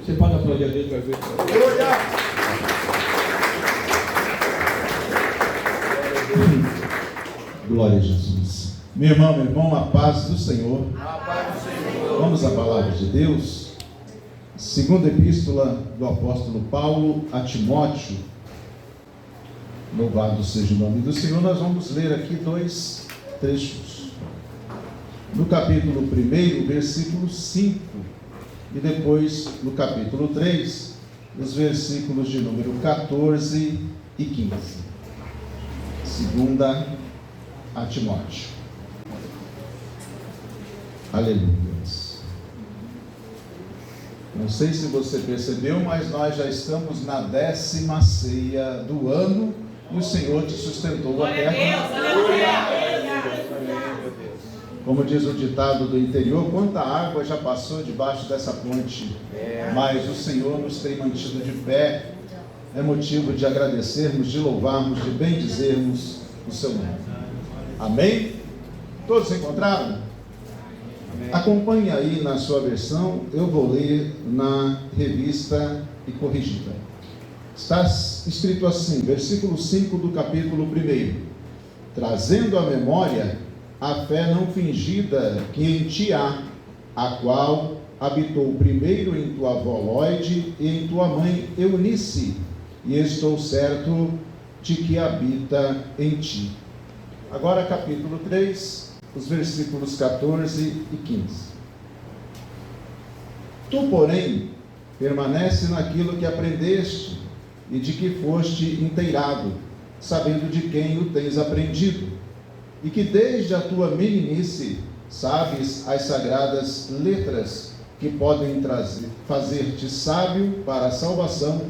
Você pode aplaudir a Deus para ver. Glória a Jesus. Meu irmão, a paz do Senhor. A paz do Senhor. Vamos à palavra de Deus. Segunda epístola do apóstolo Paulo a Timóteo. Louvado seja o nome do Senhor. Nós vamos ler aqui dois trechos. No capítulo 1, versículo 5. E depois no capítulo 3, os versículos de número 14 e 15. Segunda a Timóteo. Aleluia. Não sei se você percebeu, mas nós já estamos na 10ª ceia do ano e o Senhor te sustentou até aqui. Como diz o ditado do interior, quanta água já passou debaixo dessa ponte, mas o Senhor nos tem mantido de pé. É motivo de agradecermos, de louvarmos, de bendizermos o seu nome. Amém? Todos encontraram? Acompanhe aí na sua versão, eu vou ler na revista e corrigida. Está escrito assim, versículo 5 do capítulo 1. Trazendo à memória a fé não fingida que em ti há, a qual habitou primeiro em tua avó Lóide e em tua mãe Eunice, e estou certo de que habita em ti. Agora capítulo 3, os versículos 14 e 15. Tu, porém, permanece naquilo que aprendeste e de que foste inteirado, sabendo de quem o tens aprendido, e que desde a tua meninice sabes as sagradas letras que podem fazer-te sábio para a salvação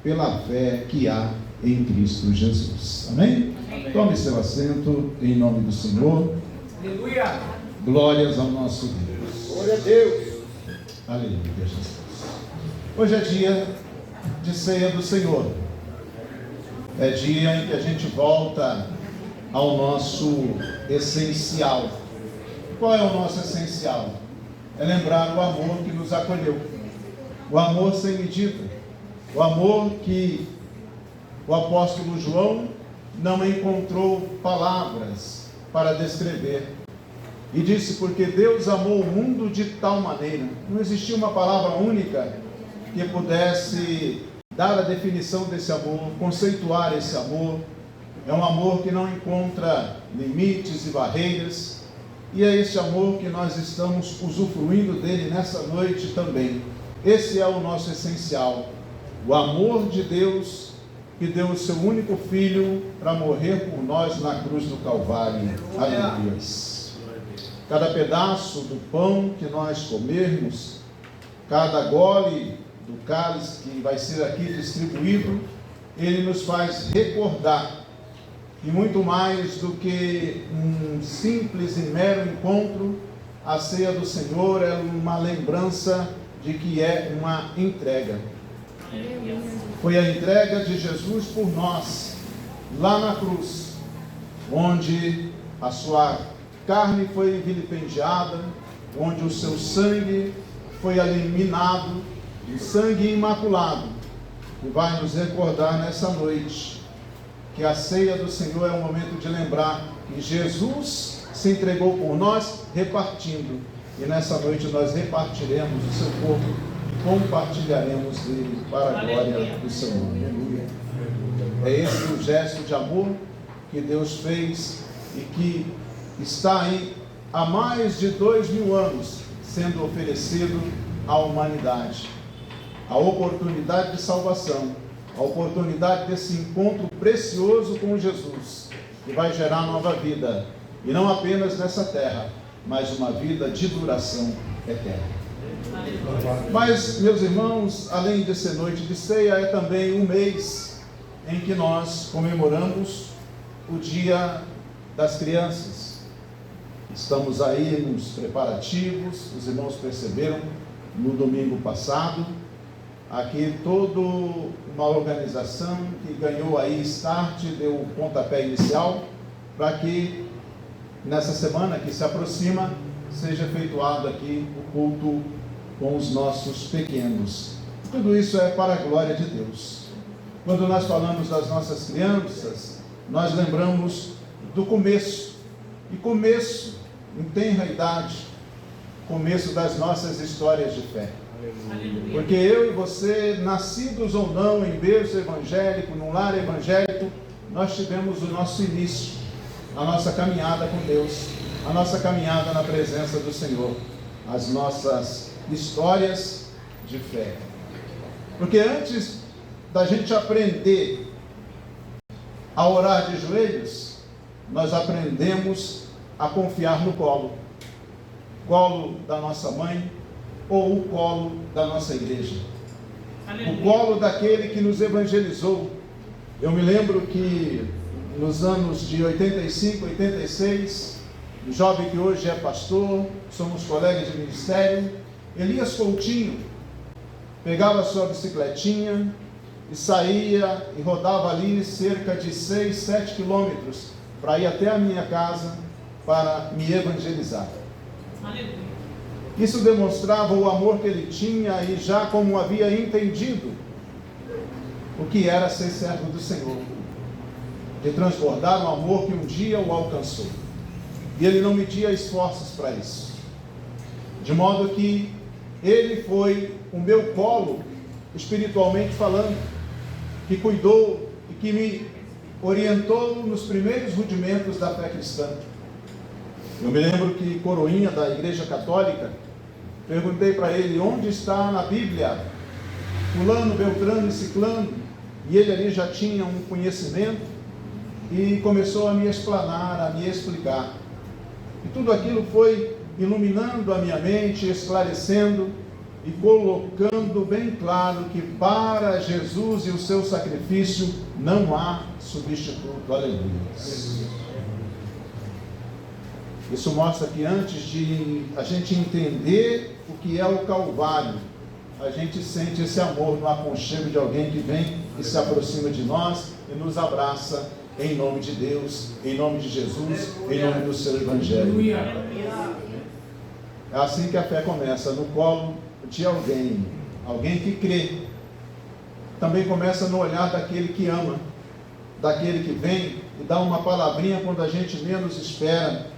pela fé que há em Cristo Jesus. Amém? Amém. Tome seu assento em nome do Senhor. Aleluia. Glórias ao nosso Deus. Glória a Deus. Aleluia, Jesus. Hoje é dia de ceia do Senhor. É dia em que a gente volta ao nosso essencial. Qual é o nosso essencial? É lembrar o amor que nos acolheu. O amor sem medida. O amor que o apóstolo João não encontrou palavras para descrever. E disse, porque Deus amou o mundo de tal maneira. Não existia uma palavra única que pudesse dar a definição desse amor, conceituar esse amor. É um amor que não encontra limites e barreiras. E é esse amor que nós estamos usufruindo dele nessa noite também. Esse é o nosso essencial. O amor de Deus que deu o seu único filho para morrer por nós na cruz do Calvário. Aleluia. Cada pedaço do pão que nós comermos, cada gole do cálice que vai ser aqui distribuído, ele nos faz recordar, e muito mais do que um simples e mero encontro, a ceia do Senhor é uma lembrança de que é uma entrega. Foi a entrega de Jesus por nós, lá na cruz, onde a sua carne foi vilipendiada, onde o seu sangue foi eliminado, o sangue imaculado, que vai nos recordar nessa noite, que a ceia do Senhor é um momento de lembrar que Jesus se entregou por nós, repartindo, e nessa noite nós repartiremos o seu corpo, compartilharemos dele para a glória do seu nome. Aleluia. É esse o gesto de amor que Deus fez e que está aí há mais de 2000 anos sendo oferecido à humanidade. A oportunidade de salvação, a oportunidade desse encontro precioso com Jesus, que vai gerar nova vida, e não apenas nessa terra, mas uma vida de duração eterna. Mas, meus irmãos, além de ser noite de ceia, é também um mês em que nós comemoramos o Dia das Crianças. Estamos aí nos preparativos, os irmãos perceberam no domingo passado, aqui toda uma organização que ganhou aí start, deu o pontapé inicial, para que nessa semana que se aproxima, seja efetuado aqui o culto com os nossos pequenos. Tudo isso é para a glória de Deus. Quando nós falamos das nossas crianças, nós lembramos do começo. E começo, em tenra idade, começo das nossas histórias de fé. Aleluia. Porque eu e você, nascidos ou não em berço evangélico, num lar evangélico, nós tivemos o nosso início, a nossa caminhada com Deus, a nossa caminhada na presença do Senhor, as nossas histórias de fé. Porque antes da gente aprender a orar de joelhos, nós aprendemos a confiar no colo da nossa mãe ou o colo da nossa igreja. Aleluia. O colo daquele que nos evangelizou. Eu me lembro que nos anos de 85, 86, o jovem que hoje é pastor, somos colegas de ministério, Elias Coutinho pegava sua bicicletinha e saía e rodava ali cerca de 6, 7 quilômetros para ir até a minha casa para me evangelizar. Aleluia. Isso demonstrava o amor que ele tinha e já como havia entendido o que era ser servo do Senhor, de transbordar o amor que um dia o alcançou. E ele não media esforços para isso. De modo que ele foi o meu colo, espiritualmente falando, que cuidou e que me orientou nos primeiros rudimentos da fé cristã. Eu me lembro que Coroinha, da Igreja Católica, perguntei para ele onde está na Bíblia fulano, beltrano e ciclano, e ele ali já tinha um conhecimento e começou a me explanar, a me explicar. E tudo aquilo foi iluminando a minha mente, esclarecendo e colocando bem claro que para Jesus e o seu sacrifício não há substituto. Aleluia. Isso mostra que antes de a gente entender o que é o Calvário, a gente sente esse amor no aconchego de alguém que vem e se aproxima de nós e nos abraça em nome de Deus, em nome de Jesus, em nome do seu Evangelho. É assim que a fé começa, no colo de alguém que crê. Também começa no olhar daquele que ama, daquele que vem e dá uma palavrinha quando a gente menos espera.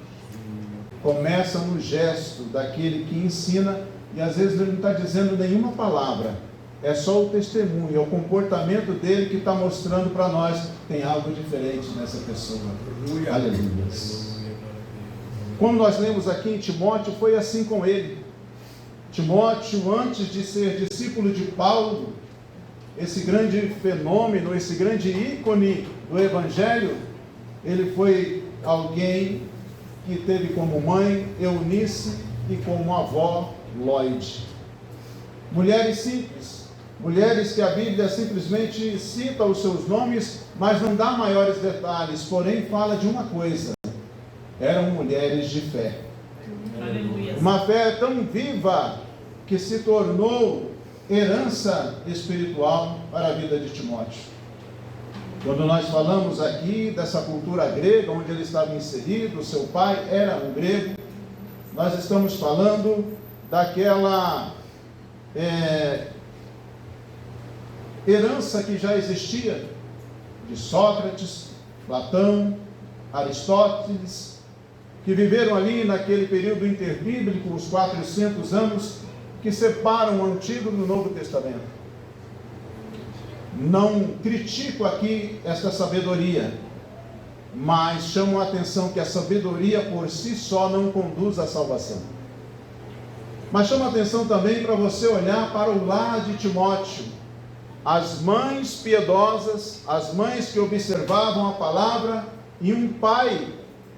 Começa no gesto daquele que ensina, e às vezes ele não está dizendo nenhuma palavra, é só o testemunho, é o comportamento dele que está mostrando para nós que tem algo diferente nessa pessoa. Aleluia. Como nós lemos aqui em Timóteo, foi assim com ele. Timóteo, antes de ser discípulo de Paulo, esse grande fenômeno, esse grande ícone do Evangelho, ele foi alguém que teve como mãe Eunice e como avó Lloyd. Mulheres simples, mulheres que a Bíblia simplesmente cita os seus nomes, mas não dá maiores detalhes, porém fala de uma coisa: eram mulheres de fé. Aleluia. Uma fé tão viva que se tornou herança espiritual para a vida de Timóteo. Quando nós falamos aqui dessa cultura grega, onde ele estava inserido, seu pai era um grego, nós estamos falando daquela herança que já existia de Sócrates, Platão, Aristóteles, que viveram ali naquele período interbíblico, os 400 anos que separam o Antigo do Novo Testamento. Não critico aqui esta sabedoria, mas chamo a atenção que a sabedoria por si só não conduz à salvação. Mas chamo a atenção também para você olhar para o lar de Timóteo. As mães piedosas, as mães que observavam a palavra, e um pai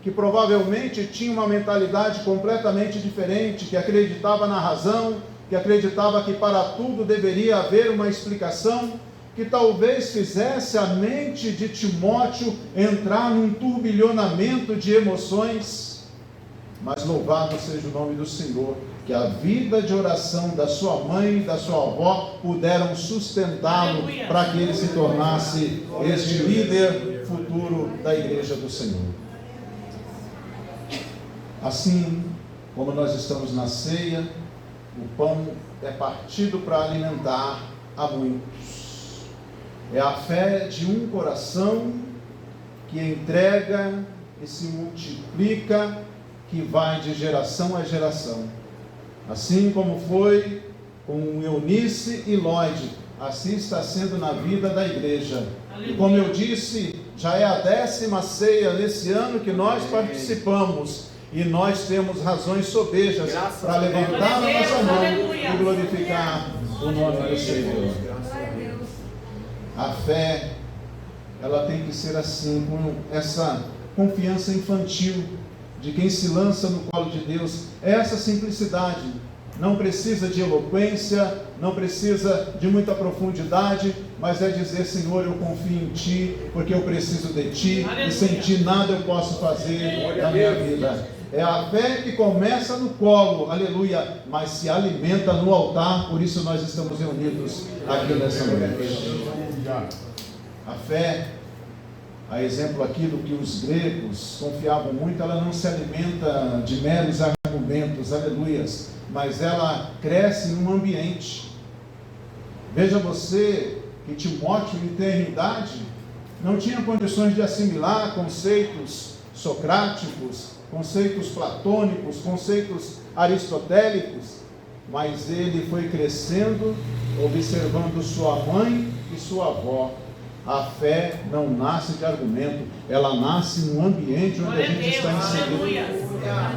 que provavelmente tinha uma mentalidade completamente diferente, que acreditava na razão, que acreditava que para tudo deveria haver uma explicação, que talvez fizesse a mente de Timóteo entrar num turbilhonamento de emoções. Mas louvado seja o nome do Senhor, que a vida de oração da sua mãe e da sua avó puderam sustentá-lo para que ele se tornasse este líder futuro da igreja do Senhor. Assim como nós estamos na ceia, o pão é partido para alimentar a muitos. É a fé de um coração que entrega e se multiplica, que vai de geração a geração. Assim como foi com Eunice e Lloyd, assim está sendo na vida da igreja. E como eu disse, já é a 10ª ceia nesse ano que nós participamos. E nós temos razões sobejas para levantar a nossa mão e glorificar o nome do Senhor. A fé, ela tem que ser assim, com essa confiança infantil de quem se lança no colo de Deus. É essa simplicidade. Não precisa de eloquência, não precisa de muita profundidade, mas é dizer: Senhor, eu confio em Ti, porque eu preciso de Ti, e sem Ti nada eu posso fazer na minha vida. É a fé que começa no colo, aleluia, mas se alimenta no altar. Por isso nós estamos reunidos aqui nessa noite. A fé, a exemplo aqui do que os gregos confiavam muito, ela não se alimenta de meros argumentos, aleluias, mas ela cresce num ambiente. Veja você que Timóteo, em eternidade, não tinha condições de assimilar conceitos socráticos, conceitos platônicos, conceitos aristotélicos, mas ele foi crescendo, observando sua mãe e sua avó. A fé não nasce de argumento, ela nasce no ambiente onde a gente está inserido.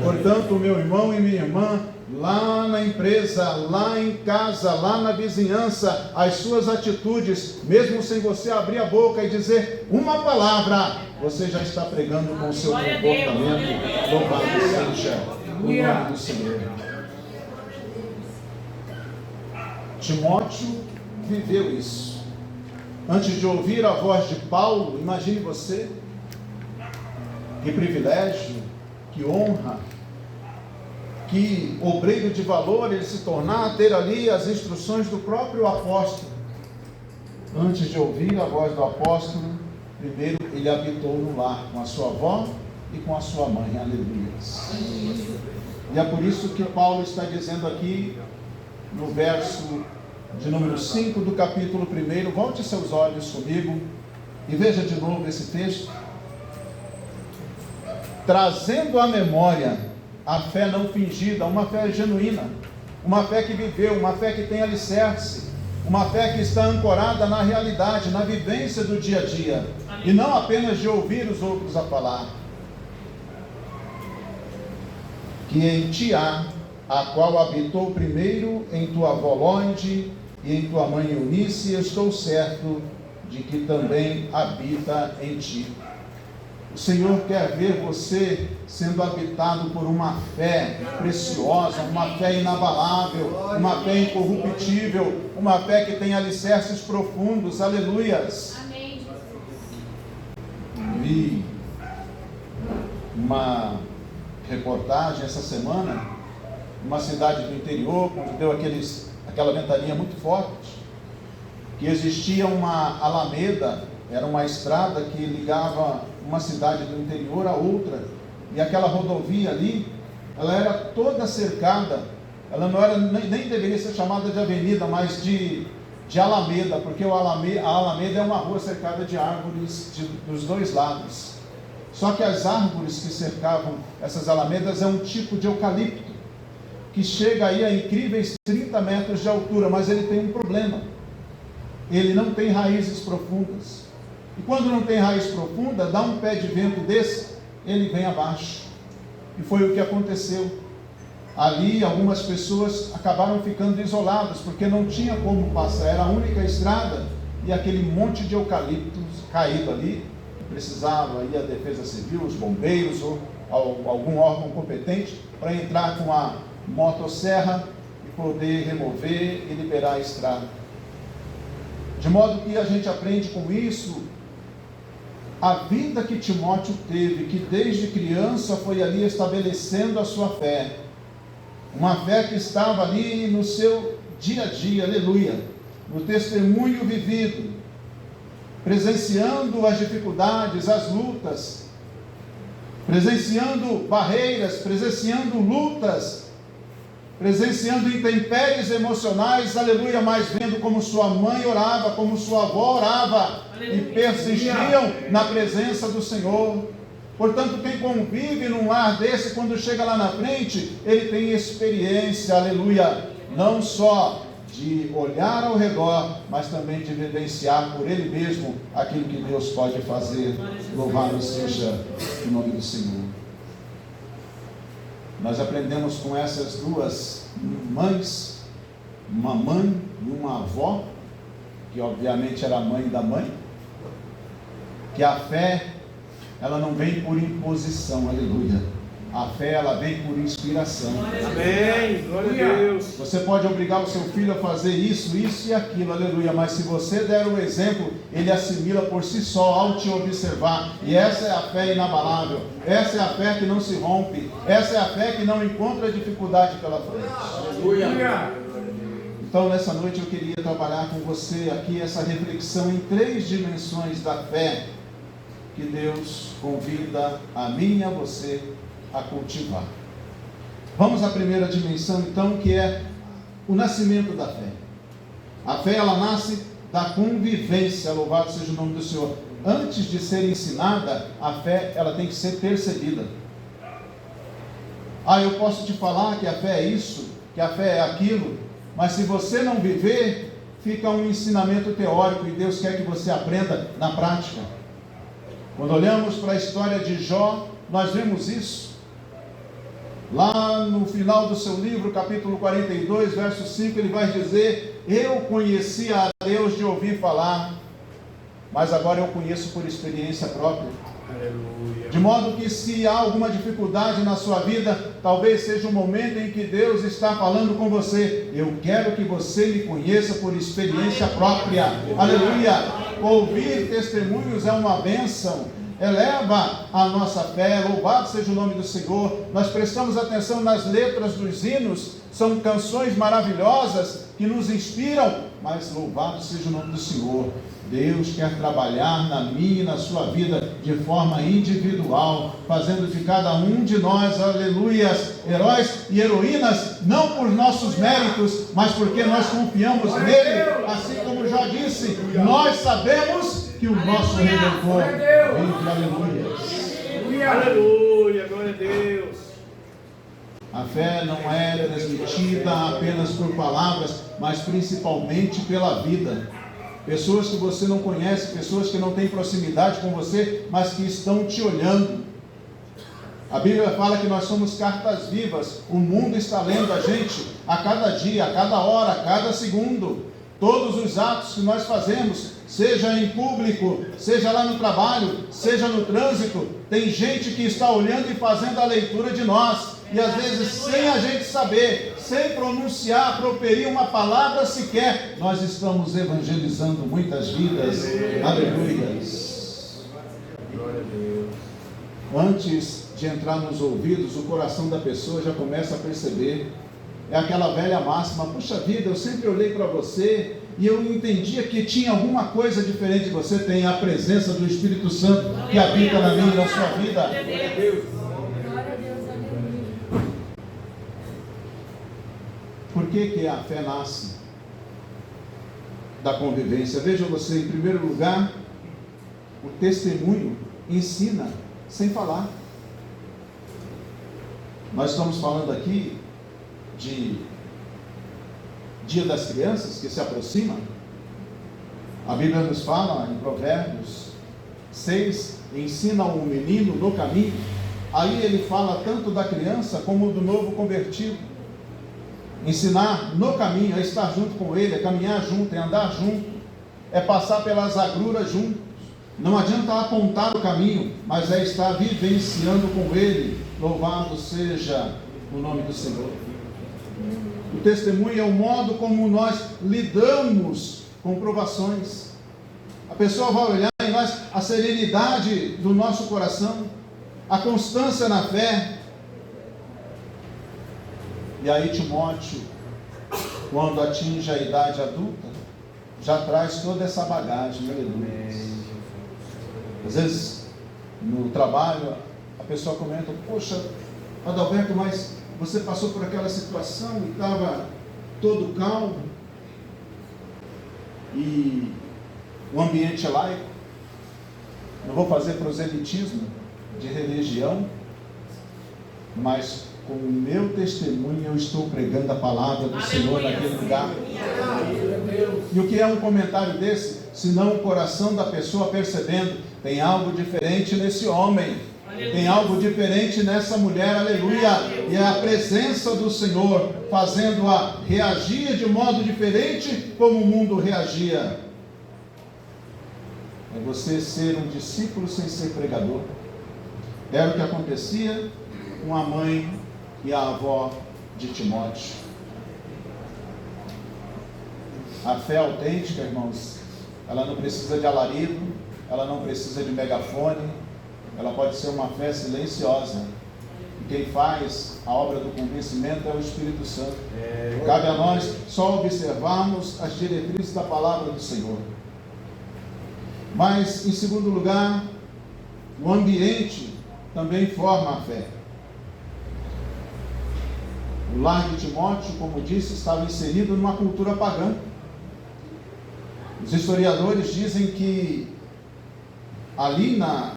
Portanto, meu irmão e minha irmã, lá na empresa, lá em casa, lá na vizinhança, as suas atitudes, mesmo sem você abrir a boca e dizer uma palavra, você já está pregando com o seu comportamento. Louvado seja o nome do Senhor. Timóteo viveu isso. Antes de ouvir a voz de Paulo, imagine você, que privilégio, que honra, que obreiro de valor ele se tornar, ter ali as instruções do próprio apóstolo. Antes de ouvir a voz do apóstolo, primeiro ele habitou no lar com a sua avó e com a sua mãe, aleluia. E é por isso que Paulo está dizendo aqui, no verso de número 5 do capítulo 1, volte seus olhos comigo e veja de novo esse texto. Trazendo à memória a fé não fingida, uma fé genuína, uma fé que viveu, uma fé que tem alicerce, uma fé que está ancorada na realidade, na vivência do dia a dia, e não apenas de ouvir os outros a falar. Que em ti há, a qual habitou primeiro em tua avó Lloyd e em tua mãe Eunice, estou certo de que também habita em ti. O Senhor quer ver você sendo habitado por uma fé preciosa, uma fé inabalável, uma fé incorruptível, uma fé que tem alicerces profundos, aleluias. Amém. Vi uma reportagem essa semana, uma cidade do interior, onde deu aquela ventania muito forte, que existia uma alameda, era uma estrada que ligava uma cidade do interior a outra, e aquela rodovia ali, ela era toda cercada, ela não era, nem deveria ser chamada de avenida, mas de alameda, porque a alameda é uma rua cercada de árvores dos dois lados. Só que as árvores que cercavam essas alamedas é um tipo de eucalipto, que chega aí a incríveis 30 metros de altura, mas ele tem um problema. Ele não tem raízes profundas. E quando não tem raiz profunda, dá um pé de vento desse, ele vem abaixo. E foi o que aconteceu. Ali, algumas pessoas acabaram ficando isoladas, porque não tinha como passar, era a única estrada, e aquele monte de eucaliptos caído ali, precisava aí a defesa civil, os bombeiros, ou algum órgão competente, para entrar com a motosserra e poder remover e liberar a estrada. De modo que a gente aprende com isso a vida que Timóteo teve, que desde criança foi ali estabelecendo a sua fé, uma fé que estava ali no seu dia a dia, aleluia, no testemunho vivido, presenciando as dificuldades, as lutas, presenciando barreiras, presenciando lutas, presenciando intempéries emocionais, aleluia, mas vendo como sua mãe orava, como sua avó orava, e persistiam na presença do Senhor. Portanto, quem convive num lar desse, quando chega lá na frente, ele tem experiência, aleluia, não só de olhar ao redor, mas também de vivenciar por ele mesmo aquilo que Deus pode fazer. Louvado seja o nome do Senhor. Nós aprendemos com essas duas mães, uma mãe e uma avó, que obviamente era a mãe da mãe, que a fé, ela não vem por imposição, aleluia. A fé, ela vem por inspiração. Amém, glória a Deus. Você pode obrigar o seu filho a fazer isso e aquilo, aleluia. Mas se você der o exemplo, ele assimila por si só ao te observar. E essa é a fé inabalável. Essa é a fé que não se rompe. Essa é a fé que não encontra dificuldade pela frente. Aleluia. Então, nessa noite eu queria trabalhar com você aqui essa reflexão em 3 dimensões da fé que Deus convida a mim e a você a cultivar. Vamos à primeira dimensão, então, que é o nascimento da fé. A fé, ela nasce da convivência, louvado seja o nome do Senhor. Antes de ser ensinada, a fé, ela tem que ser percebida. Eu posso te falar que a fé é isso, que a fé é aquilo, mas se você não viver, fica um ensinamento teórico, e Deus quer que você aprenda na prática. Quando olhamos para a história de Jó, nós vemos isso. Lá no final do seu livro, capítulo 42, verso 5, ele vai dizer: eu conhecia a Deus de ouvir falar, mas agora eu conheço por experiência própria. Aleluia. De modo que se há alguma dificuldade na sua vida, talvez seja o momento em que Deus está falando com você. Eu quero que você me conheça por experiência própria. Aleluia. Ouvir testemunhos é uma bênção, eleva a nossa fé. Louvado seja o nome do Senhor. Nós prestamos atenção nas letras dos hinos, são canções maravilhosas que nos inspiram, mas louvado seja o nome do Senhor. Deus quer trabalhar na minha e na sua vida de forma individual, fazendo de cada um de nós, aleluias, heróis e heroínas, não por nossos méritos, mas porque nós confiamos nele. Assim como já disse, nós sabemos que o nosso Redentor vive, aleluia. Aleluia, glória a Deus. A fé não é transmitida apenas por palavras, mas principalmente pela vida. Pessoas que você não conhece, pessoas que não têm proximidade com você, mas que estão te olhando. A Bíblia fala que nós somos cartas vivas. O mundo está lendo a gente a cada dia, a cada hora, a cada segundo. Todos os atos que nós fazemos, seja em público, seja lá no trabalho, seja no trânsito, tem gente que está olhando e fazendo a leitura de nós. E às vezes, sem a gente saber, sem pronunciar, proferir uma palavra sequer, nós estamos evangelizando muitas vidas. Aleluia. Glória a Deus. Antes de entrar nos ouvidos, o coração da pessoa já começa a perceber. É aquela velha máxima: puxa vida, eu sempre olhei para você e eu entendia que tinha alguma coisa diferente de você. Tem a presença do Espírito Santo que habita na minha e na sua vida. Glória a Deus. Por que a fé nasce da convivência? Veja você, em primeiro lugar, o testemunho ensina sem falar. Nós estamos falando aqui de Dia das Crianças, que se aproxima. A Bíblia nos fala em Provérbios 6, ensina o menino no caminho. Aí ele fala tanto da criança como do novo convertido. Ensinar no caminho é estar junto com ele, é caminhar junto, é andar junto, é passar pelas agruras juntos. Não adianta apontar o caminho, mas é estar vivenciando com ele. Louvado seja o nome do Senhor. O testemunho é o modo como nós lidamos com provações. A pessoa vai olhar em nós a serenidade do nosso coração, a constância na fé. E aí Timóteo, quando atinge a idade adulta, já traz toda essa bagagem, aleluia. Às vezes, no trabalho, a pessoa comenta: poxa, Adalberto, mas você passou por aquela situação e estava todo calmo, e o ambiente é laico. Não vou fazer proselitismo de religião, mas com o meu testemunho eu estou pregando a palavra do Senhor naquele lugar. E o que é um comentário desse, senão o coração da pessoa percebendo, tem algo diferente nesse homem, tem algo diferente nessa mulher, aleluia, e é a presença do Senhor fazendo-a reagir de modo diferente como o mundo reagia. É você ser um discípulo sem ser pregador. Era o que acontecia com a mãe e a avó de Timóteo. A fé autêntica, irmãos, ela não precisa de alarido, ela não precisa de megafone, ela pode ser uma fé silenciosa. E quem faz a obra do convencimento é o Espírito Santo. Cabe a nós só observarmos as diretrizes da palavra do Senhor. Mas, em segundo lugar, o ambiente também forma a fé. O lar de Timóteo, como disse, estava inserido numa cultura pagã. Os historiadores dizem que ali na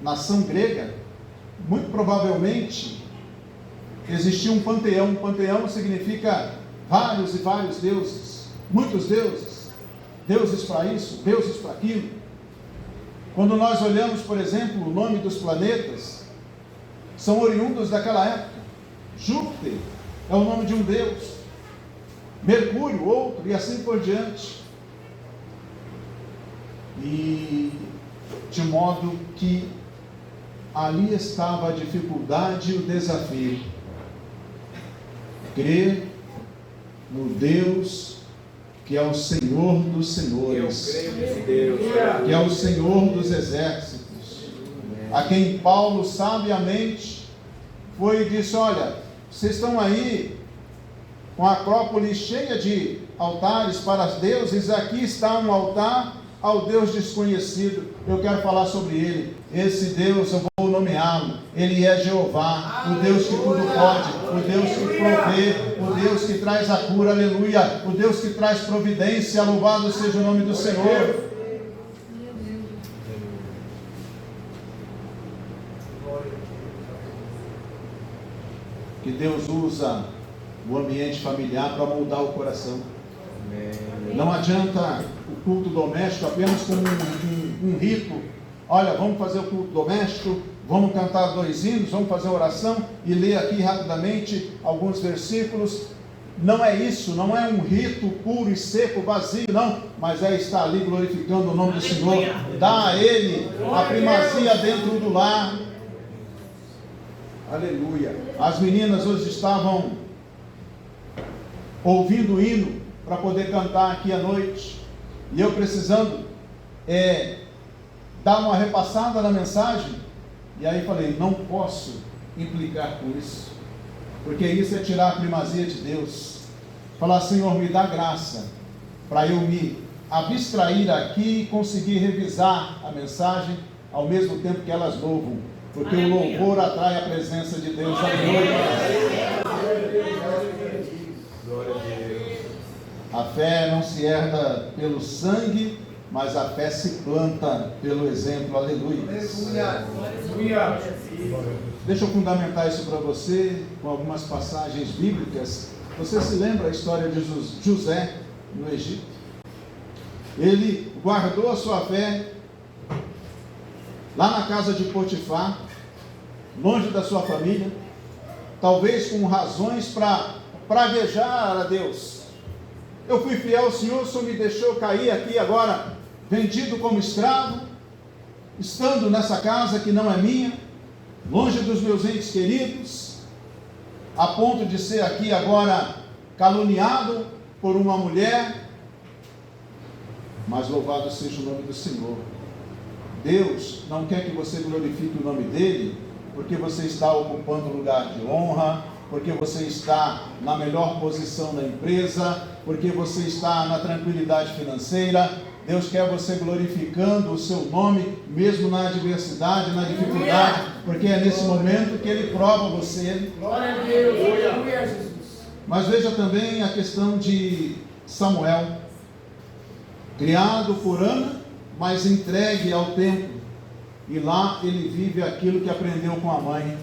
nação grega, muito provavelmente, existia um panteão. Um panteão significa vários e vários deuses, muitos deuses, deuses para isso, deuses para aquilo. Quando nós olhamos, por exemplo, o nome dos planetas, são oriundos daquela época. Júpiter é o nome de um deus, Mercúrio, outro, e assim por diante. E de modo que ali estava a dificuldade e o desafio. Crer no Deus que é o Senhor dos senhores, que é o Senhor dos exércitos, a quem Paulo sabiamente foi e disse: olha, vocês estão aí com a Acrópole cheia de altares para os deuses, aqui está um altar ao Deus desconhecido. Eu quero falar sobre ele. Esse Deus eu vou nomeá-lo. Ele é Jeová, o Deus que tudo pode, o Deus que provê, o Deus que traz a cura, aleluia, o Deus que traz providência. Louvado seja o nome do Senhor. Que Deus usa o ambiente familiar para moldar o coração. Não adianta o culto doméstico apenas como um rito. Olha, vamos fazer o culto doméstico, vamos cantar 2 hinos, vamos fazer oração e ler aqui rapidamente alguns versículos. Não é isso, não é um rito puro e seco, vazio, não, mas é estar ali glorificando o nome do Senhor. Dá a Ele a primazia dentro do lar. Aleluia. As meninas hoje estavam ouvindo o hino para poder cantar aqui à noite, e eu precisando dar uma repassada na mensagem, e aí falei, não posso implicar com isso, porque isso é tirar a primazia de Deus. Falar: Senhor, me dá graça para eu me abstrair aqui e conseguir revisar a mensagem ao mesmo tempo que elas louvam, porque o louvor atrai a presença de Deus. Aleluia. A fé não se herda pelo sangue, mas a fé se planta pelo exemplo. Aleluia. Deixa eu fundamentar isso para você com algumas passagens bíblicas. Você se lembra a história de José no Egito? Ele guardou a sua fé lá na casa de Potifar, longe da sua família, talvez com razões para praguejar a Deus. Eu fui fiel ao Senhor, o Senhor me deixou cair aqui agora, vendido como escravo, estando nessa casa que não é minha, longe dos meus entes queridos, a ponto de ser aqui agora caluniado por uma mulher. Mas louvado seja o nome do Senhor. Deus não quer que você glorifique o nome dele, porque você está ocupando lugar de honra, porque você está na melhor posição na empresa, porque você está na tranquilidade financeira. Deus quer você glorificando o seu nome, mesmo na adversidade, na dificuldade, porque é nesse momento que Ele prova você. Glória a Deus. Aleluia, Jesus. Mas veja também a questão de Samuel, criado por Ana, mas entregue ao templo, e lá ele vive aquilo que aprendeu com a mãe.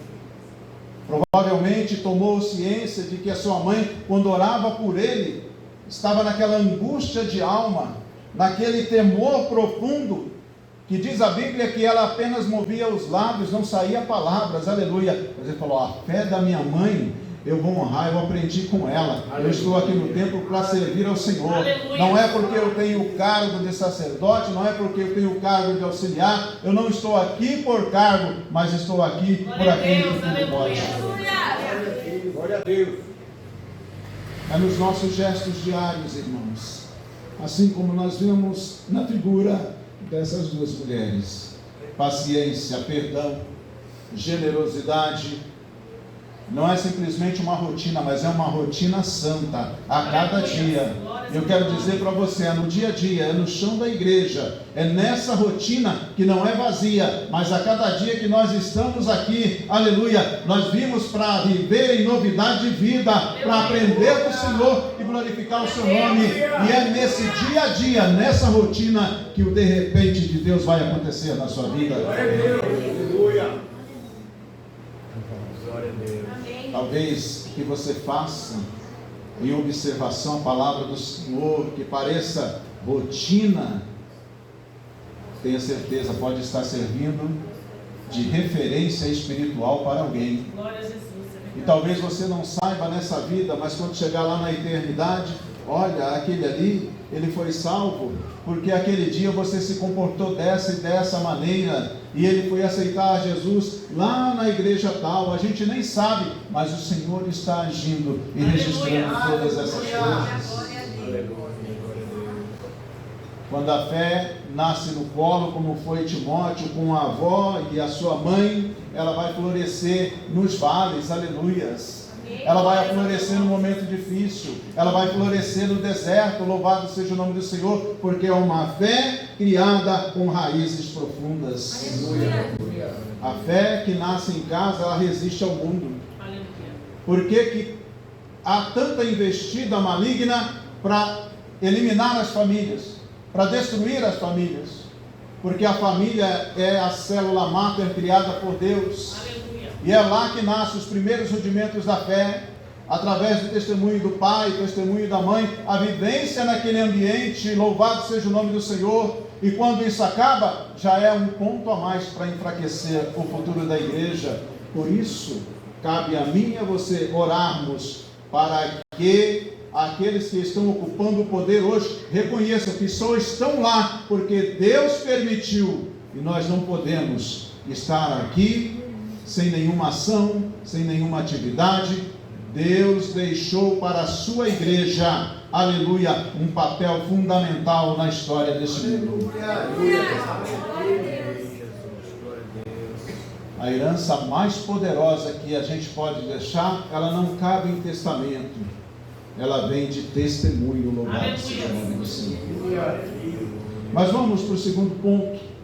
Provavelmente tomou ciência de que a sua mãe, quando orava por ele, estava naquela angústia de alma, naquele temor profundo, que diz a Bíblia que ela apenas movia os lábios, não saía palavras, aleluia. Mas ele falou: a fé da minha mãe eu vou honrar, eu aprendi com ela. Eu estou aqui no templo para servir ao Senhor. Aleluia. Não é porque eu tenho o cargo de sacerdote, não é porque eu tenho o cargo de auxiliar, eu não estou aqui por cargo, mas estou aqui por aquele que tudo pode. Glória a Deus. É nos nossos gestos diários, irmãos, assim como nós vemos na figura dessas duas mulheres: paciência, perdão, generosidade. Não é simplesmente uma rotina, mas é uma rotina santa, a cada dia. Eu quero dizer para você, é no dia a dia, é no chão da igreja, é nessa rotina que não é vazia, mas a cada dia que nós estamos aqui, aleluia, nós vimos para viver em novidade de vida, para aprender do Senhor e glorificar o seu nome. E é nesse dia a dia, nessa rotina, que o de repente de Deus vai acontecer na sua vida. Aleluia. Glória a Deus. Talvez que você faça em observação a palavra do Senhor, que pareça rotina, tenha certeza, pode estar servindo de referência espiritual para alguém. Glória a Jesus. E talvez você não saiba nessa vida, mas quando chegar lá na eternidade, olha, aquele ali, ele foi salvo, porque aquele dia você se comportou dessa e dessa maneira, e ele foi aceitar Jesus lá na igreja tal. A gente nem sabe, mas o Senhor está agindo e registrando todas essas coisas. Quando a fé nasce no colo, como foi Timóteo, com a avó e a sua mãe, ela vai florescer nos vales, aleluias. Ela vai florescer no momento difícil, ela vai florescer no deserto, louvado seja o nome do Senhor, porque é uma fé criada com raízes profundas. Aleluia. A fé que nasce em casa, ela resiste ao mundo. Aleluia. Por que há tanta investida maligna para eliminar as famílias, para destruir as famílias? Porque a família é a célula máter criada por Deus. Aleluia. E é lá que nascem os primeiros rudimentos da fé, através do testemunho do pai, testemunho da mãe, a vivência naquele ambiente, louvado seja o nome do Senhor. E quando isso acaba, já é um ponto a mais para enfraquecer o futuro da igreja. Por isso, cabe a mim e a você orarmos para que aqueles que estão ocupando o poder hoje reconheçam que só estão lá porque Deus permitiu, e nós não podemos estar aqui sem nenhuma ação, sem nenhuma atividade. Deus deixou para a sua igreja, aleluia, um papel fundamental na história deste mundo. A herança mais poderosa que a gente pode deixar, ela não cabe em testamento, ela vem de testemunho, louvado seja o nome do Senhor. Mas vamos para o segundo ponto.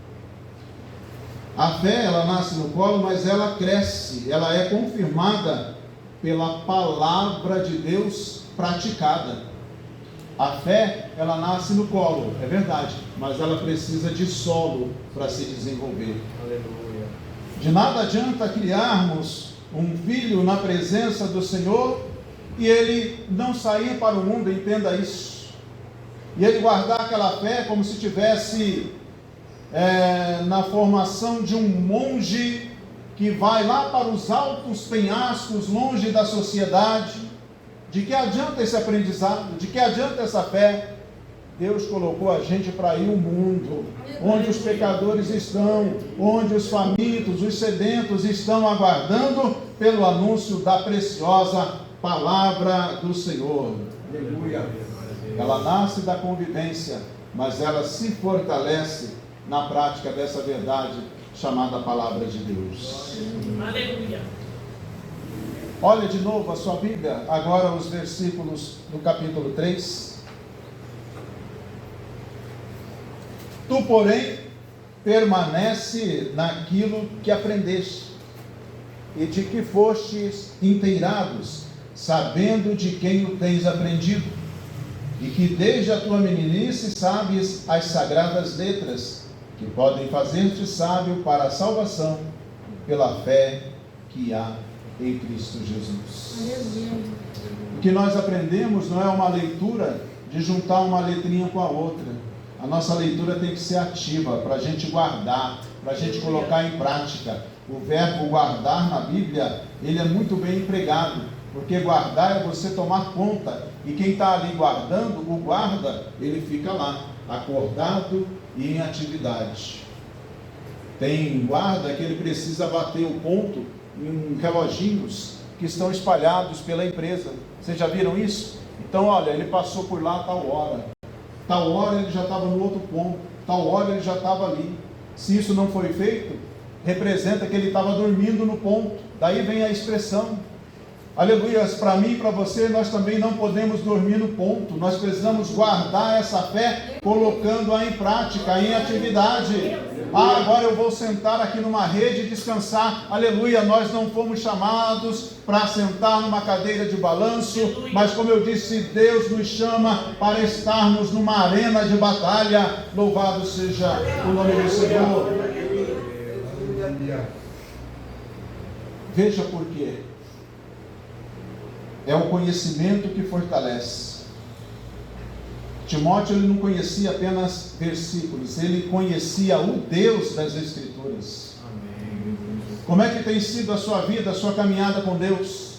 A fé, ela nasce no colo, mas ela cresce, ela é confirmada pela palavra de Deus praticada. A fé, ela nasce no colo, é verdade, mas ela precisa de solo para se desenvolver. Aleluia. De nada adianta criarmos um filho na presença do Senhor e ele não sair para o mundo, entenda isso. E ele guardar aquela fé como se tivesse na formação de um monge que vai lá para os altos penhascos, longe da sociedade. De que adianta esse aprendizado? De que adianta essa fé? Deus colocou a gente para ir ao mundo, onde os pecadores estão, onde os famintos, os sedentos estão aguardando pelo anúncio da preciosa palavra do Senhor. Aleluia. Ela nasce da convivência, mas ela se fortalece na prática dessa verdade chamada palavra de Deus. Aleluia. Olha de novo a sua Bíblia, agora os versículos do capítulo 3. Tu, porém, permanece naquilo que aprendeste e de que fostes inteirados, sabendo de quem o tens aprendido, e que desde a tua meninice sabes as sagradas letras, que podem fazer-te sábio para a salvação, pela fé que há em Cristo Jesus. O que nós aprendemos não é uma leitura de juntar uma letrinha com a outra. A nossa leitura tem que ser ativa, para a gente guardar, para a gente colocar em prática. O verbo guardar na Bíblia, ele é muito bem empregado, porque guardar é você tomar conta, e quem está ali guardando, o guarda, ele fica lá, acordado e em atividade. Tem guarda que ele precisa bater o ponto em reloginhos que estão espalhados pela empresa. Vocês já viram isso? Então, olha, ele passou por lá tal hora ele já estava no outro ponto, tal hora ele já estava ali. Se isso não foi feito, representa que ele estava dormindo no ponto. Daí vem a expressão. Aleluias, para mim e para você, nós também não podemos dormir no ponto. Nós precisamos guardar essa fé, colocando-a em prática, em atividade. Agora eu vou sentar aqui numa rede e descansar. Aleluia, nós não fomos chamados para sentar numa cadeira de balanço, mas como eu disse, Deus nos chama para estarmos numa arena de batalha. Louvado seja o nome do Senhor. Veja por quê. É o conhecimento que fortalece. Timóteo, ele não conhecia apenas versículos, ele conhecia o Deus das Escrituras. Amém. Como é que tem sido a sua vida, a sua caminhada com Deus?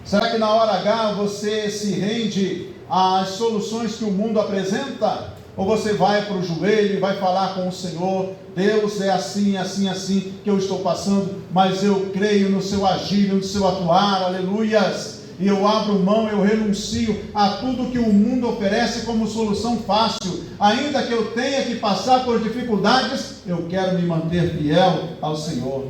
Será que na hora H você se rende às soluções que o mundo apresenta? Ou você vai para o joelho e vai falar com o Senhor: Deus, é assim, assim, assim que eu estou passando, mas eu creio no seu agir, no seu atuar, aleluias, e eu abro mão, eu renuncio a tudo que o mundo oferece como solução fácil, ainda que eu tenha que passar por dificuldades, eu quero me manter fiel ao Senhor.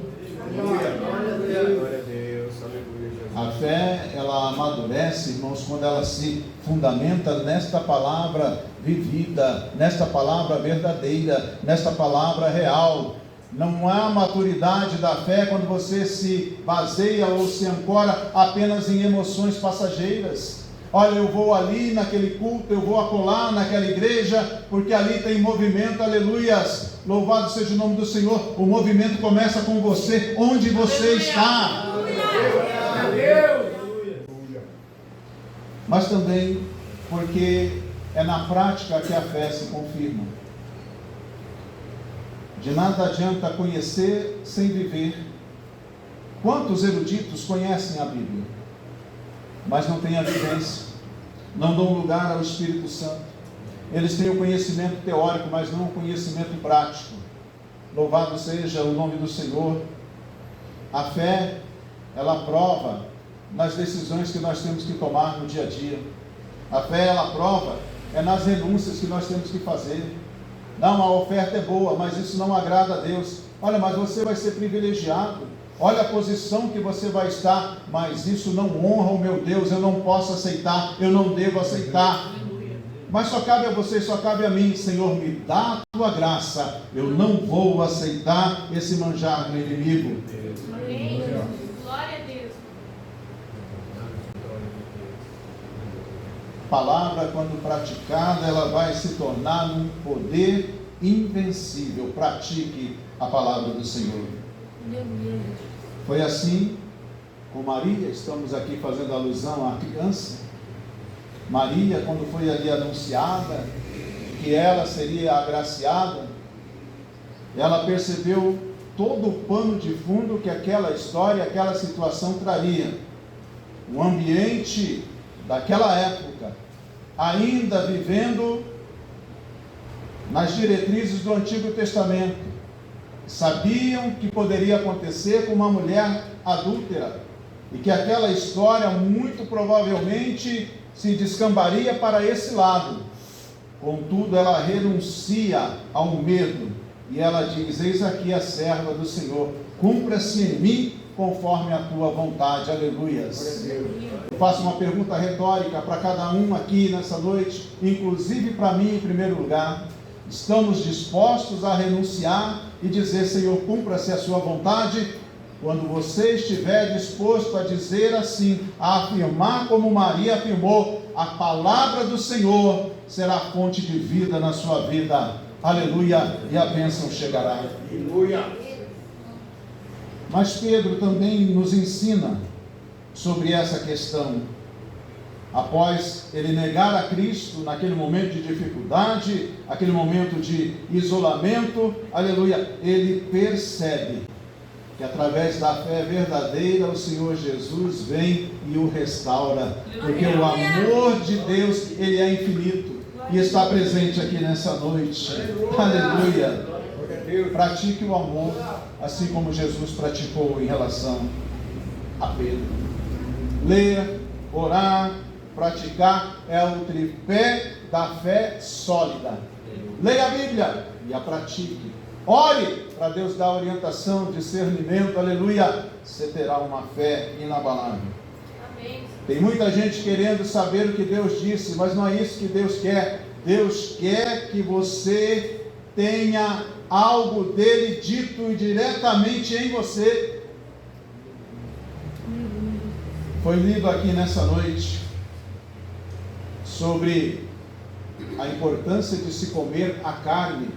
A fé, ela amadurece, irmãos, quando ela se fundamenta nesta palavra vivida, nesta palavra verdadeira, nesta palavra real. Não há maturidade da fé quando você se baseia ou se ancora apenas em emoções passageiras. Olha, eu vou ali naquele culto, eu vou acolá naquela igreja, porque ali tem movimento, aleluias, louvado seja o nome do Senhor. O movimento começa com você, onde você está. Mas também porque é na prática que a fé se confirma. De nada adianta conhecer sem viver. Quantos eruditos conhecem a Bíblia, mas não têm a vivência, não dão lugar ao Espírito Santo? Eles têm o conhecimento teórico, mas não o conhecimento prático. Louvado seja o nome do Senhor. A fé, ela prova nas decisões que nós temos que tomar no dia a dia. A fé, ela prova nas renúncias que nós temos que fazer. Não, a oferta é boa, mas isso não agrada a Deus. Olha, mas você vai ser privilegiado. Olha a posição que você vai estar, mas isso não honra o meu Deus. Eu não posso aceitar, eu não devo aceitar. Mas só cabe a você, só cabe a mim. Senhor, me dá a tua graça. Eu não vou aceitar esse manjar do inimigo. Amém. Glória a Deus. A palavra, quando praticada, ela vai se tornar um poder invencível. Pratique a palavra do Senhor. Foi assim com Maria. Estamos aqui fazendo alusão à criança. Maria, quando foi ali anunciada que ela seria agraciada, ela percebeu todo o pano de fundo que aquela história, aquela situação traria. O ambiente daquela época, ainda vivendo nas diretrizes do Antigo Testamento, sabiam que poderia acontecer com uma mulher adúltera, e que aquela história muito provavelmente se descambaria para esse lado. Contudo, ela renuncia ao medo, e ela diz: eis aqui a serva do Senhor, cumpra-se em mim conforme a tua vontade. Aleluias. Eu faço uma pergunta retórica para cada um aqui nessa noite, inclusive para mim em primeiro lugar. Estamos dispostos a renunciar e dizer: Senhor, cumpra-se a sua vontade. Quando você estiver disposto a dizer assim, a afirmar como Maria afirmou, a palavra do Senhor será fonte de vida na sua vida. Aleluia, e a bênção chegará. Aleluia. Mas Pedro também nos ensina sobre essa questão. Após ele negar a Cristo naquele momento de dificuldade, aquele momento de isolamento, aleluia, ele percebe que através da fé verdadeira o Senhor Jesus vem e o restaura, porque o amor de Deus, ele é infinito e está presente aqui nessa noite. Aleluia. Pratique o amor assim como Jesus praticou em relação a Pedro. Ler, orar, praticar é o tripé da fé sólida. Leia a Bíblia e a pratique. Ore para Deus dar orientação, discernimento, aleluia. Você terá uma fé inabalável. Amém. Tem muita gente querendo saber o que Deus disse, mas não é isso que Deus quer. Deus quer que você tenha algo dele dito diretamente em você. Foi lido aqui nessa noite sobre a importância de se comer a carne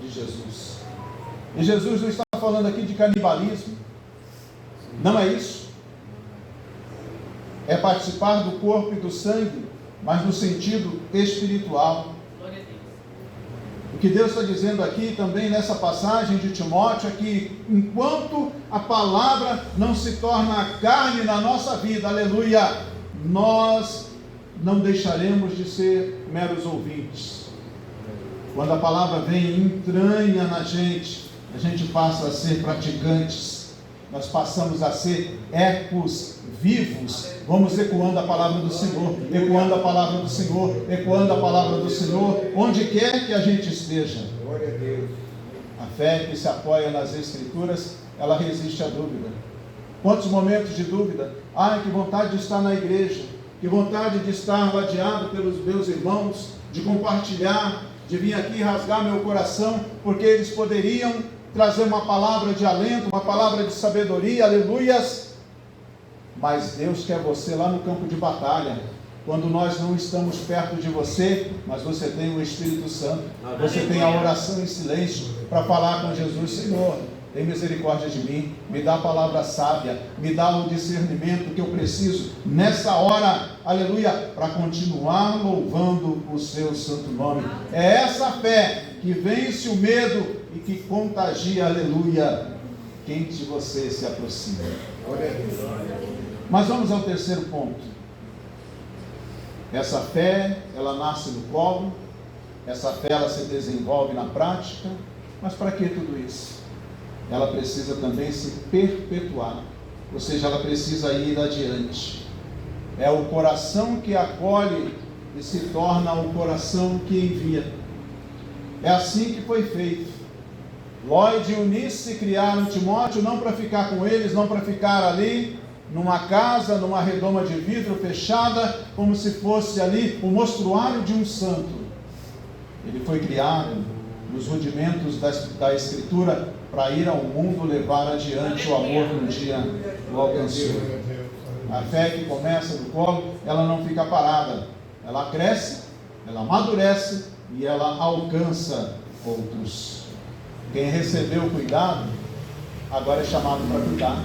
de Jesus. E Jesus não está falando aqui de canibalismo. Não é isso. É participar do corpo e do sangue, mas no sentido espiritual. O que Deus está dizendo aqui também nessa passagem de Timóteo é que enquanto a palavra não se torna carne na nossa vida, aleluia, nós não deixaremos de ser meros ouvintes. Quando a palavra vem e entranha na gente, a gente passa a ser praticantes, nós passamos a ser ecos vivos, vamos ecoando a palavra do Senhor, ecoando a palavra do Senhor, ecoando a palavra do Senhor, onde quer que a gente esteja. Glória a Deus. A fé que se apoia nas Escrituras, ela resiste à dúvida. Quantos momentos de dúvida? Ai, que vontade de estar na igreja, que vontade de estar ladeado pelos meus irmãos, de compartilhar, de vir aqui rasgar meu coração, porque eles poderiam trazer uma palavra de alento, uma palavra de sabedoria, aleluias. Mas Deus quer você lá no campo de batalha, quando nós não estamos perto de você, mas você tem o Espírito Santo, você tem a oração em silêncio para falar com Jesus. Senhor, tem misericórdia de mim, me dá a palavra sábia, me dá o discernimento que eu preciso nessa hora, aleluia, para continuar louvando o seu santo nome. É essa fé que vence o medo e que contagia, aleluia, quem de você se aproxima. Glória a Deus. Mas vamos ao terceiro ponto. Essa fé, ela nasce no colo, essa fé ela se desenvolve na prática, mas para que tudo isso? Ela precisa também se perpetuar, ou seja, ela precisa ir adiante. É o coração que acolhe e se torna o coração que envia. É assim que foi feito. Lloyd e Eunice criaram Timóteo não para ficar com eles, não para ficar ali numa casa, numa redoma de vidro fechada, como se fosse ali o mostruário de um santo. Ele foi criado nos rudimentos da Escritura para ir ao mundo levar adiante o amor que um dia o alcançou. A fé que começa no colo, ela não fica parada, ela cresce, ela amadurece e ela alcança outros. Quem recebeu o cuidado, agora é chamado para cuidar.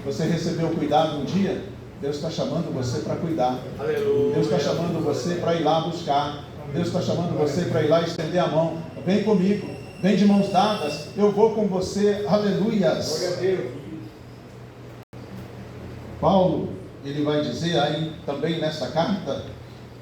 Você recebeu o cuidado um dia, Deus está chamando você para cuidar. Aleluia. Deus está chamando você para ir lá buscar. Deus está chamando você para ir lá estender a mão. Vem comigo, vem de mãos dadas, eu vou com você, aleluias. Glória a Deus. Paulo, ele vai dizer aí também nessa carta,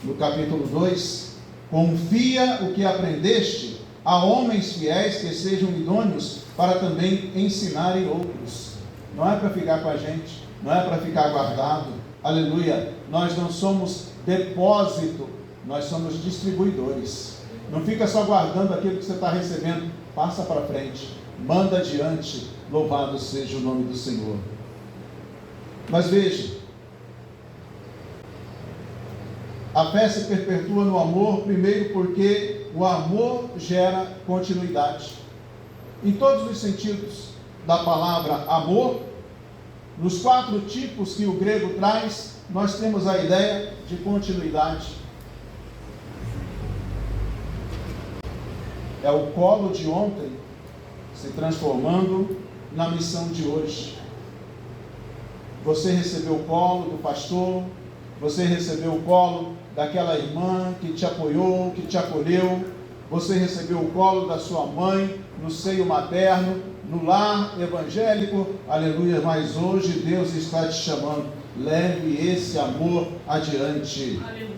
no capítulo 2, confia o que aprendeste a homens fiéis que sejam idôneos para também ensinarem outros. Não é para ficar com a gente, não é para ficar guardado, aleluia. Nós não somos depósito, nós somos distribuidores. Não fica só guardando aquilo que você está recebendo, passa para frente, manda adiante, louvado seja o nome do Senhor. Mas veja, a fé se perpetua no amor, primeiro porque o amor gera continuidade. Em todos os sentidos da palavra amor, nos 4 tipos que o grego traz, nós temos a ideia de continuidade. É o colo de ontem se transformando na missão de hoje. Você recebeu o colo do pastor, você recebeu o colo daquela irmã que te apoiou, que te acolheu, você recebeu o colo da sua mãe no seio materno, no lar evangélico, aleluia, mas hoje Deus está te chamando, leve esse amor adiante. Aleluia.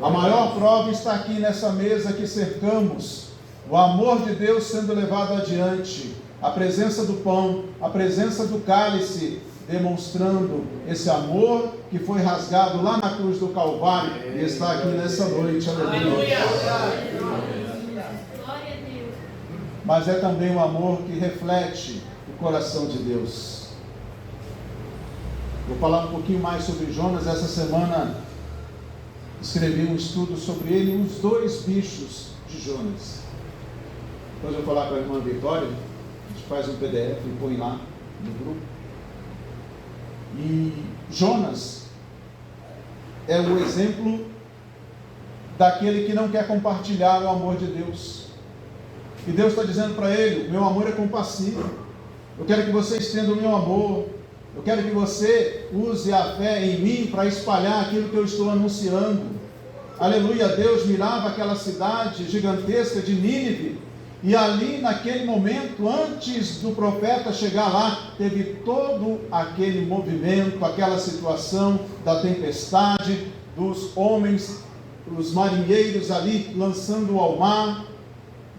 A maior prova está aqui nessa mesa que cercamos, o amor de Deus sendo levado adiante, a presença do pão, a presença do cálice, demonstrando esse amor que foi rasgado lá na cruz do Calvário e está aqui nessa noite, aleluia. Mas é também o amor que reflete o coração de Deus. Vou falar um pouquinho mais sobre Jonas. Essa semana escrevi um estudo sobre ele, os 2 bichos de Jonas. Depois eu vou falar com a irmã Vitória, a gente faz um PDF e põe lá no grupo. E Jonas é o exemplo daquele que não quer compartilhar o amor de Deus. E Deus está dizendo para ele: meu amor é compassivo, eu quero que você estenda o meu amor, eu quero que você use a fé em mim para espalhar aquilo que eu estou anunciando. Aleluia. Deus mirava aquela cidade gigantesca de Nínive, e ali naquele momento, antes do profeta chegar lá, teve todo aquele movimento, aquela situação da tempestade, dos homens, os marinheiros ali lançando ao mar,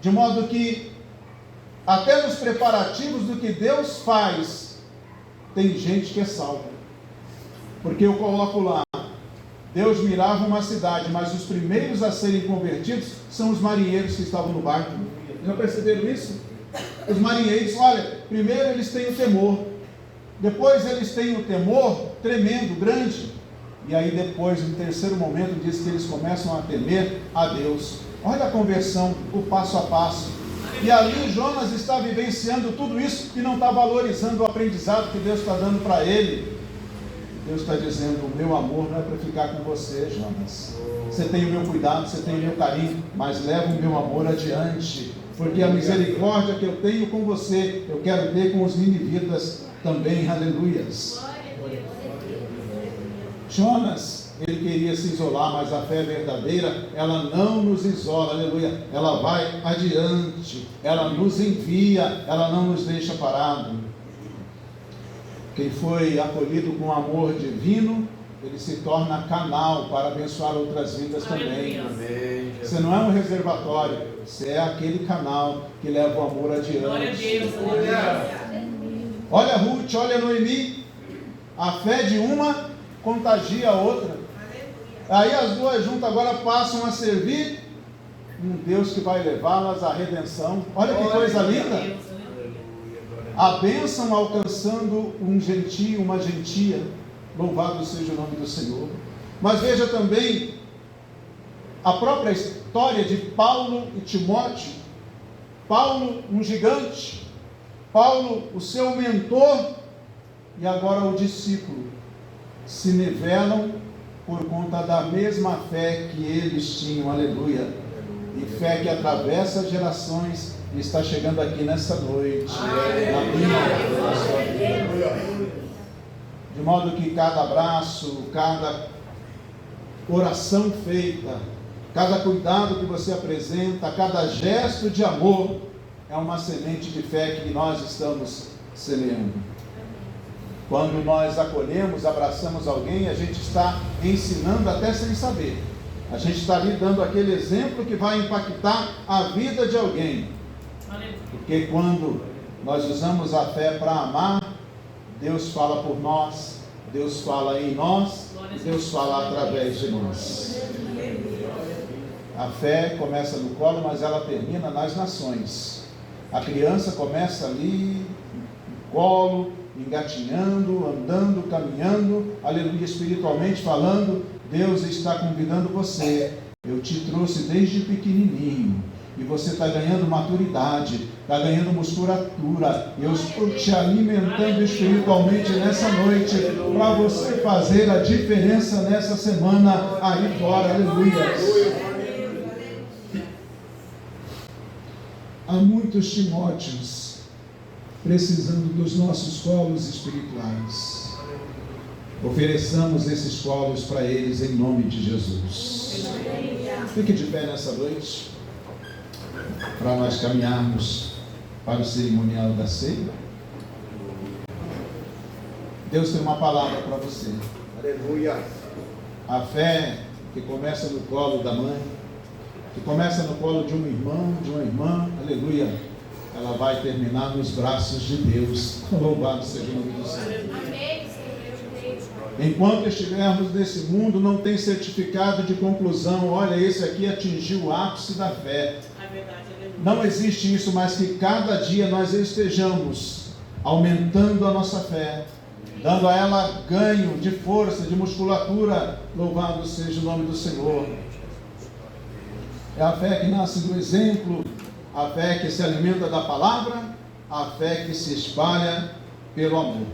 de modo que até nos preparativos do que Deus faz, tem gente que é salva. Porque eu coloco lá, Deus mirava uma cidade, mas os primeiros a serem convertidos são os marinheiros que estavam no barco. Já perceberam isso? Os marinheiros, olha, primeiro eles têm o temor, depois eles têm o temor tremendo, grande, e aí depois, no terceiro momento, diz que eles começam a temer a Deus. Olha a conversão, o passo a passo. E ali Jonas está vivenciando tudo isso e não está valorizando o aprendizado que Deus está dando para ele. Deus está dizendo: o meu amor não é para ficar com você, Jonas. Você tem o meu cuidado, você tem o meu carinho, mas leva o meu amor adiante, porque a misericórdia que eu tenho com você, eu quero ter com os ninivitas também. Aleluias. Jonas, ele queria se isolar, mas a fé verdadeira, ela não nos isola, aleluia. Ela vai adiante, ela nos envia, ela não nos deixa parado. Quem foi acolhido com amor divino, ele se torna canal para abençoar outras vidas também. Amém. Você não é um reservatório, você é aquele canal que leva o amor adiante. Glória a Deus. Olha Ruth, olha Noemi, a fé de uma contagia a outra. Aí as duas juntas agora passam a servir um Deus que vai levá-las à redenção. Olha que coisa linda. A bênção alcançando um gentio, uma gentia. Louvado seja o nome do Senhor. Mas veja também a própria história de Paulo e Timóteo. Paulo, um gigante. Paulo, o seu mentor. E agora o discípulo. Se nivelam por conta da mesma fé que eles tinham. Aleluia. E fé que atravessa gerações e está chegando aqui nessa noite. Na minha. De modo que cada abraço, cada oração feita, cada cuidado que você apresenta, cada gesto de amor, é uma semente de fé que nós estamos semeando. Quando nós acolhemos, abraçamos alguém, a gente está ensinando até sem saber. A gente está ali dando aquele exemplo que vai impactar a vida de alguém. Porque quando nós usamos a fé para amar, Deus fala por nós, Deus fala em nós, Deus fala através de nós. A fé começa no colo, mas ela termina nas nações. A criança começa ali, no colo, engatinhando, andando, caminhando, aleluia, espiritualmente falando. Deus está convidando você Eu te trouxe desde pequenininho. E você está ganhando maturidade, está ganhando musculatura. Eu estou te alimentando espiritualmente nessa noite, para você fazer a diferença nessa semana aí fora. Aleluia. Há muitos Timóteos precisando dos nossos colos espirituais. Ofereçamos esses colos para eles em nome de Jesus. Fique de pé nessa noite, para nós caminharmos para o cerimonial da ceia. Deus tem uma palavra para você. Aleluia. A fé que começa no colo da mãe, que começa no colo de um irmão, de uma irmã, aleluia, ela vai terminar nos braços de Deus. Louvado seja o nome do Senhor. Amém, Senhor. Enquanto estivermos nesse mundo, não tem certificado de conclusão. Olha, esse aqui atingiu o ápice da fé. Não existe isso, mas que cada dia nós estejamos aumentando a nossa fé, dando a ela ganho de força, de musculatura. Louvado seja o nome do Senhor. É a fé que nasce do exemplo, a fé que se alimenta da palavra, a fé que se espalha pelo amor.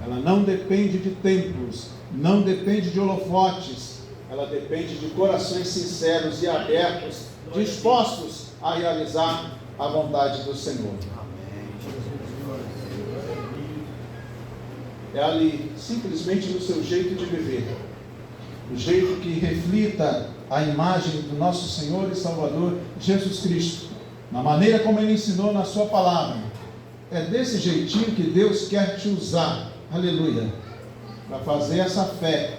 Ela não depende de templos, não depende de holofotes, ela depende de corações sinceros e abertos, dispostos a realizar a vontade do Senhor. É ali, simplesmente no seu jeito de viver, o jeito que reflita a imagem do nosso Senhor e Salvador Jesus Cristo, na maneira como Ele ensinou na sua palavra. É desse jeitinho que Deus quer te usar, aleluia, para fazer essa fé,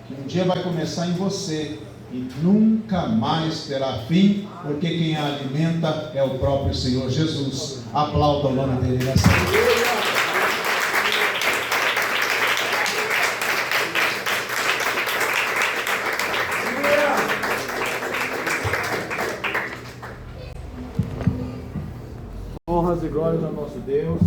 que um dia vai começar em você e nunca mais terá fim, porque quem a alimenta é o próprio Senhor Jesus. Aplauda o nome dele nessa noite. Honras e glórias ao nosso Deus.